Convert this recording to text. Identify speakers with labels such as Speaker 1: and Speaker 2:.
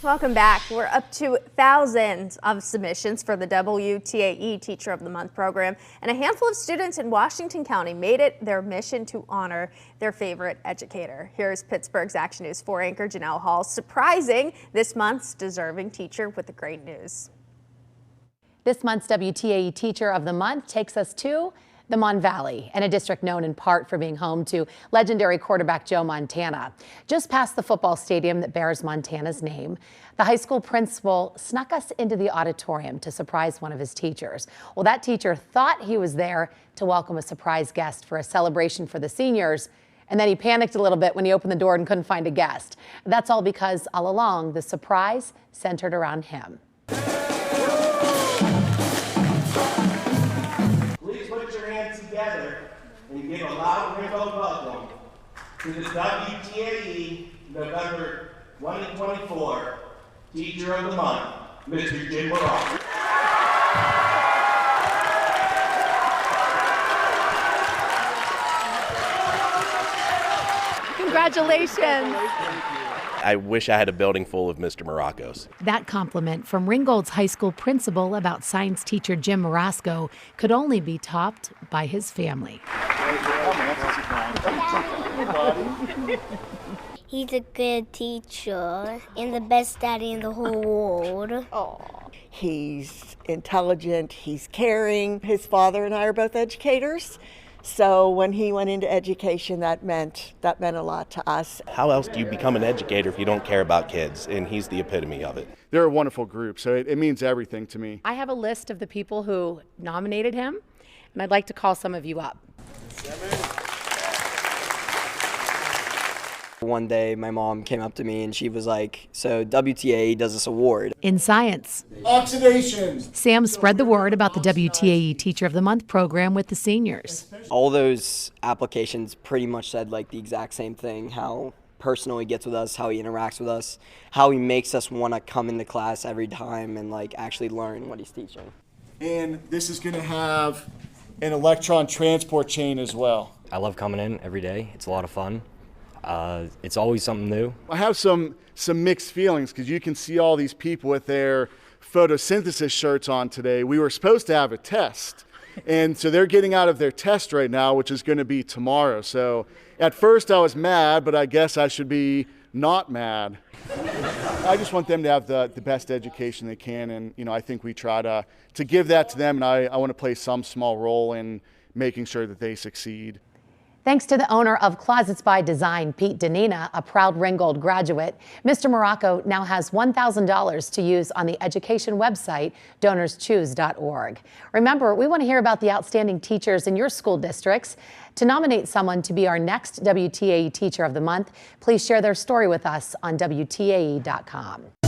Speaker 1: Welcome back. We're up to thousands of submissions for the WTAE Teacher of the Month program, and a handful of students in Washington County made it their mission to honor their favorite educator. Here's Pittsburgh's Action News 4 anchor Janelle Hall surprising this month's deserving teacher with the great news.
Speaker 2: This month's WTAE Teacher of the Month takes us to the Mon Valley, and a district known in part for being home to legendary quarterback Joe Montana. Just past the football stadium that bears Montana's name, the high school principal snuck us into the auditorium to surprise one of his teachers. Well, that teacher thought he was there to welcome a surprise guest for a celebration for the seniors, and then he panicked a little bit when he opened the door and couldn't find a guest. That's all because all along, the surprise centered around him.
Speaker 3: Together and give a loud rainbow welcome to the WTAE November 2024 Teacher of the Month, Mr. Jim Maracco.
Speaker 2: Congratulations.
Speaker 4: I wish I had a building full of Mr. Maraccos.
Speaker 2: That compliment from Ringgold's high school principal about science teacher Jim Maracco could only be topped by his family.
Speaker 5: He's a good teacher and the best daddy in the whole world.
Speaker 6: He's intelligent, he's caring. His father and I are both educators. So when he went into education, that meant a lot to us.
Speaker 4: How else do you become an educator if you don't care about kids? And he's the epitome of it.
Speaker 7: They're a wonderful group, so it means everything to me.
Speaker 2: I have a list of the people who nominated him, and I'd like to call some of you up.
Speaker 8: One day my mom came up to me and she was like, so WTAE does this award.
Speaker 2: In science,
Speaker 9: oxidation.
Speaker 2: Sam spread the word about the WTAE Teacher of the Month program with the seniors.
Speaker 8: All those applications pretty much said like the exact same thing, how personal he gets with us, how he interacts with us, how he makes us want to come into class every time and like actually learn what he's teaching.
Speaker 9: And this is going to have an electron transport chain as well.
Speaker 10: I love coming in every day. It's a lot of fun. It's always something new.
Speaker 7: I have some mixed feelings because you can see all these people with their photosynthesis shirts on today. We were supposed to have a test, and so they're getting out of their test right now, which is going to be tomorrow. So at first I was mad, but I guess I should be not mad. I just want them to have the best education they can, and I think we try to give that to them, and I want to play some small role in making sure that they succeed.
Speaker 2: Thanks to the owner of Closets by Design, Pete Danina, a proud Ringgold graduate, Mr. Maracco now has $1,000 to use on the education website, donorschoose.org. Remember, we want to hear about the outstanding teachers in your school districts. To nominate someone to be our next WTAE Teacher of the Month, please share their story with us on WTAE.com.